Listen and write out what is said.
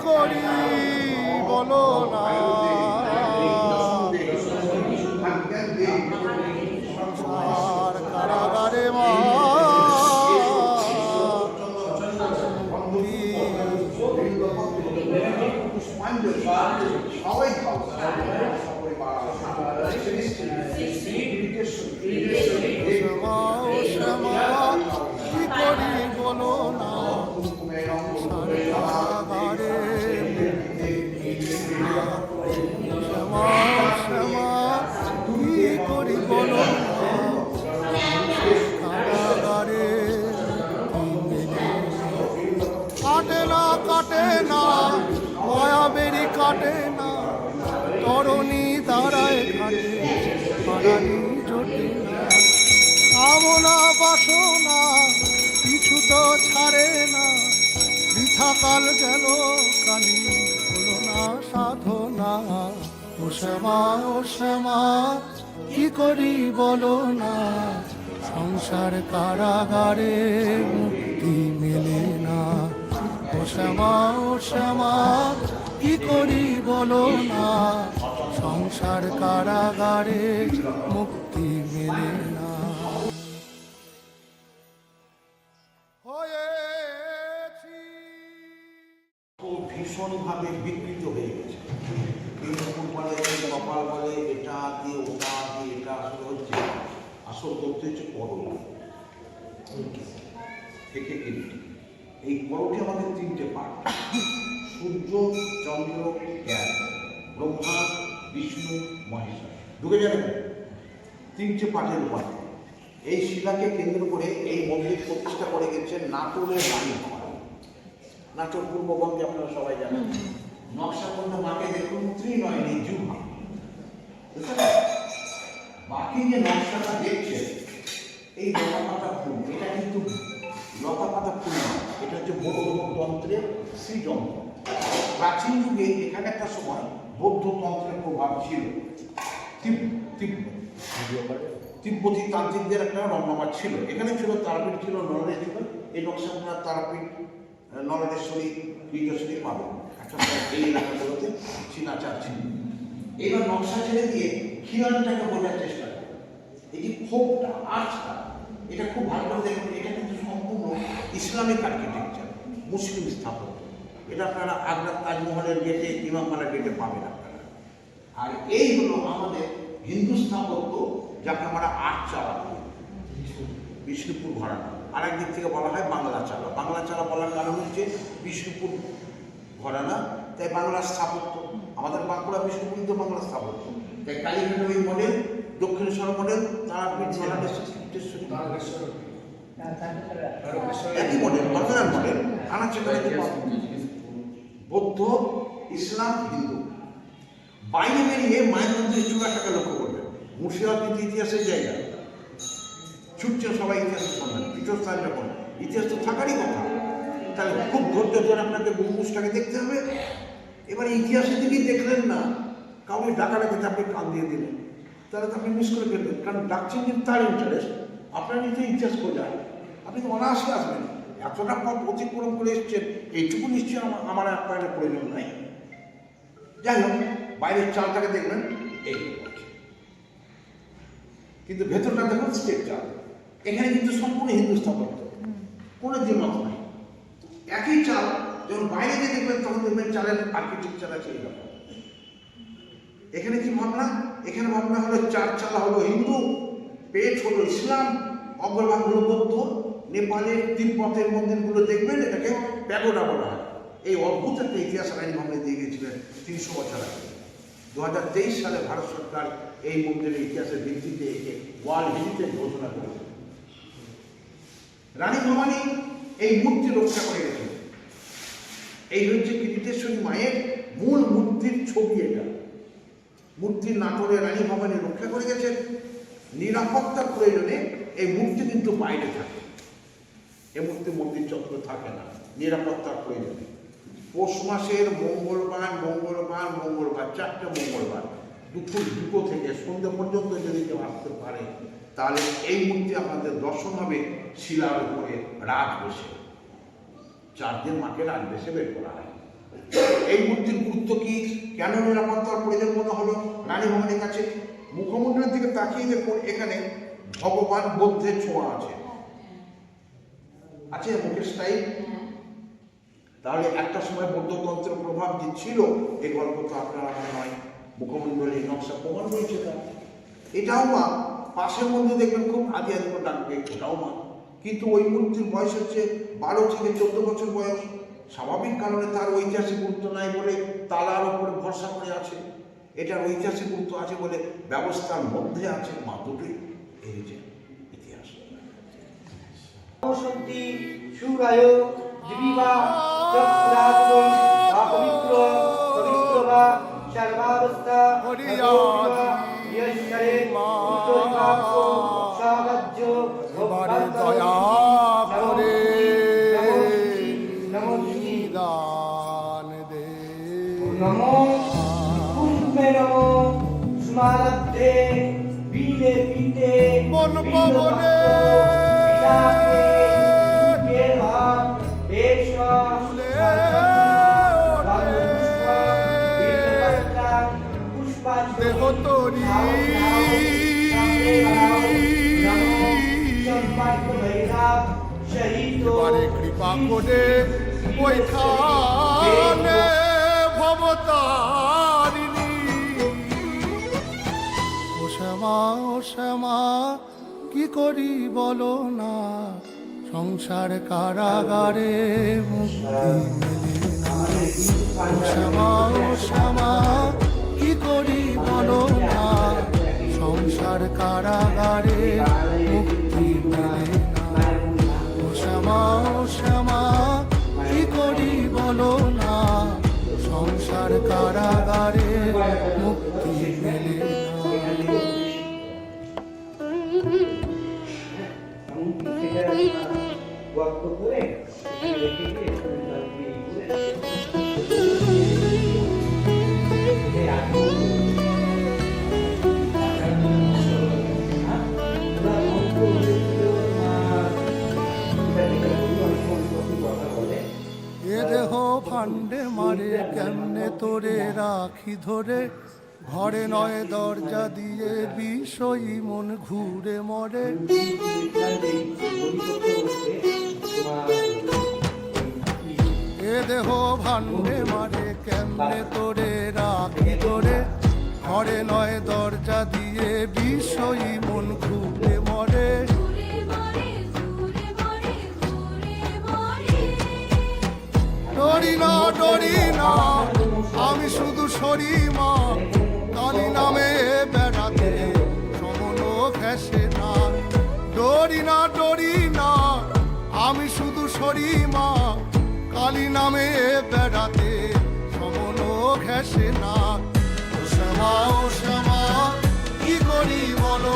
করি বলো না, সংসার কারাগারে মা কি করি বলো না, কারাগারে শ্যামা শ্যামা কি করি বলো না, কারাগারে কাটে না কাটে না মায়াবেরি কাটে না, তরণী দাঁড়ায় ঘাটে পারানি জোটে না, কামনা বাসনা কিছু তো ছাড়ে না, বৃথাকাল গেল কালি হলো না সাধনা, ও শ্যামা কি করি বলো না, সংসার কারাগারে মুক্তি মেলে না, ও শ্যামা কি করি বলো না, সংসার কারাগারে মুক্তি মেলে না। ভীষণভাবে বিকৃত হয়ে গেছে, বিষ্ণুপুর বলে কপাল বলে এটা দিয়ে ওটা দিয়ে এটা আসলে হচ্ছে, আসল করতে হচ্ছে করোনা থেকে কিনটি। এই করোটি আমাদের তিনটে পার্ট, সূর্য চন্দ্র জ্ঞান, ব্রহ্মা বিষ্ণু মহেশ্বর, ঢুকে যাবে তিনটে পার্টের উপায়। এই শিলাকে কেন্দ্র করে এই মন্দির প্রতিষ্ঠা করে গেছেন নাটোরের রানী। নাটোর পূর্ববঙ্গে আপনারা সবাই জানেন, নকশাবন্ধ মাকে দেখুন ত্রিনয়নী জুহা, বাকি যে নকশাটা দেখছেন এই লতাপাতা ফুল, এটা কিন্তু লতাপাতা ফুল নয়, এটা হচ্ছে বৌদ্ধ তন্ত্রের শ্রীযন্ত্র। প্রাচীন যুগে এখানে একটা সময় বৌদ্ধ তন্ত্রের প্রভাব ছিল, তিব্বতী তান্ত্রিকদের একটা রমনাবাদ ছিল, এখানে ছিল তারাপীঠ, ছিল নরদের ছিল। এই নকশাগুলো তারাপীঠ, নরদেশ্বরী, বীরেশ্বরী পাবেন একটা এই এলাকাগুলোতে চিনাচার ছিল। এইবার নকশা ছেড়ে দিয়ে খিলানটাকে বোঝার চেষ্টা করে, এই যে খোপটা আর্চটা, এটা খুব ভালো করে দেখুন, এটা কিন্তু সম্পূর্ণ ইসলামিক আর্কিটেকচার, মুসলিম স্থাপত্য। এটা আপনারা আগ্রার তাজমহলের গেটে, ইমামবাড়ার গেটে পাবেন আপনারা। আর এই হলো আমাদের হিন্দু স্থাপত্য, যাকে আমরা আট চালা বলি, বিষ্ণুপুর ঘরানা। আর একদিক থেকে বলা হয় বাংলা চালা। বাংলা চালা বলার কারণ হচ্ছে বিষ্ণুপুর ঘরানা, তাই বাংলার স্থাপত্য। আমাদের বাঁকুড়া বিষ্ণুপুর তো বাংলা স্থাপত্য, তাই কালীঘাটের ওই মডেল, দক্ষিণেশ্বর মডেল, তারাপীঠ একই মডেল, বাংলার মডেল, আনাচে বৌদ্ধ, ইসলাম, হিন্দু। বাইরে বেরিয়ে মায়ের মন্দিরের চূড়াটাকে লক্ষ্য করবেন, মুর্শিদাবাদ কিন্তু ইতিহাসের জায়গা, ছুটছে সবাই ইতিহাসের সন্ধান, পীঠস্থান যখন, ইতিহাস তো থাকারই কথা, তাহলে খুব ধৈর্য ধরে আপনাকে গম্বুজটাকে দেখতে হবে। এবার ইতিহাসের দিকেই দেখলেন না, কাউকে ডাকাডাকিতে আপনি কান দিয়ে দিলেন, তাহলে তো আপনি মিস করে ফেলবেন। কারণ ডাকছেন কিন্তু তার ইন্টারেস্ট, আপনার নিজে ইতিহাস খোঁজা, আপনি তো অনায়াসে আসবেন। এতটা পথ অতিক্রম করে এসছেন, এইটুকু নিশ্চয়ই আমার আপনার প্রয়োজন নাই। যাই হোক, বাইরের চালটাকে দেখবেন এই, কিন্তু ভেতরটা দেখুন স্টেট চাল। এখানে কিন্তু সম্পূর্ণ হিন্দু স্থাপত্য, কোনো দ্বিমত নাই। একই চাল যখন বাইরে গিয়ে দেখবেন তখন দেখবেন চালের আর্কিটেকচার আছে এইরকম। এখানে কি ভাবনা? এখানে ভাবনা হলো চার চালা হলো হিন্দু, পেট হলো ইসলাম, অগ্রভাগ হলো বৌদ্ধ। নেপালের, তিব্বতের মন্দিরগুলো দেখবেন এটাকে প্যাগোডা বলা হয়। এই অদ্ভুত একটা ইতিহাস রানী ভাবনা দিয়ে গিয়েছিলেন 300 বছর আগে। 2023 সালে ভারত সরকার এই মন্দিরের ইতিহাসের ভিত্তিতে একে ওয়ার্ল্ড হেরিটেজ ঘোষণা করেছে। রানী ভবানী এই মূর্তি রক্ষা করে গেছেন। এই হচ্ছে কিরিটেশ্বরী মায়ের মূল মূর্তির ছবি। এটা মূর্তি নাটোরে রানী ভবানী রক্ষা করে গেছেন। নিরাপত্তার প্রয়োজনে এই মূর্তি কিন্তু বাইরে থাকে, এই মূর্তি মন্দির চক্র থাকে না, নিরাপত্তার প্রয়োজনে। পৌষ মাসের মঙ্গলবার 4টে মঙ্গলবার দুপুর 2 থেকে সন্ধ্যা পর্যন্ত যদি কেউ আসতে পারে তাহলে এই মূর্তি আপনাদের দর্শন হবে শিলার উপরে রাজ বসে, 4 দিন মাকে রাজ বেশে বের করা হয়। এই মূর্তির গুরুত্ব কি, কেন নিরাপত্তার প্রয়োজন মনে হলো রানী ভবানীর কাছে? মুখমণ্ডলের দিকে তাকিয়ে দেখুন, এখানে ভগবান বুদ্ধের ছোঁয়া আছে, আছে মুখের স্টাইল। তাহলে একটা সময় বৌদ্ধতন্ত্রের প্রভাব যে ছিল, এই গল্প তো আপনারা মনে হয় মুখমণ্ডলের নকশা প্রমাণ হয়েছে। তার এটাও মা, পাশের মধ্যে দেখবেন খুব আদি আদি করে ডাকবে, ওটাও মা। কিন্তু ওই মূর্তির বয়স হচ্ছে 12 থেকে 14 বছর বয়স। স্বাভাবিক কারণে তার ঐতিহাসিক গুরুত্ব নাই বলে তালার উপরে ভরসা করে আছে। এটার ঐতিহাসিক গুরুত্ব আছে বলে ব্যবস্থার মধ্যে আছে মা, দুটোই। এই যে ইতিহাস। শক্তি সুরায় দিবিবা চক্রাতুন আপবিত্র পবিত্রবা সর্বাবস্থা হরিয়া ইয়শরে উত্তরভাগ্য সাহায্য এবারে দয়া করে দান দে। নমো কুম্ভে নমো স্মারতে বিলে পিতে বন পবনে দেহ তরি এবারে কৃপা করে ওইখানে ভবতারিণী। ও শ্যামা, ও শ্যামা, কি করি বলো না, সংসার কারাগারে মুক্তি মেলে না। ও শ্যামা, ও শ্যামা, কি করি বলো না, সংসার কারাগারে মুক্তি মেলে না। ও শ্যামা, ও শ্যামা, কি করি বলো না, সংসার কারাগারে মুক্তি মেলে না। এ দেহ ফান্ডে মারে কেমনে তোরে রাখি ধরে, ঘরে নয় দরজা দিয়ে বিষয়ী মন ঘুরে মরে। এ দেহ ভান্ডে মারে কেমনে তোরে রাখি ধরে, ঘরে নয় দরজা দিয়ে বিষয়ী মন ঘুরে মরে। ডরি না, ডরি না, আমি শুধু সরি মা, কালী নামে বেড়াতে সমন ঘেসে না। ডরি না, ডরি না, আমি শুধু সরি মা, কালী নামে বেড়াতে সমন ঘেসে না। ও শ্যামা, ও শ্যামা, কি করি বলো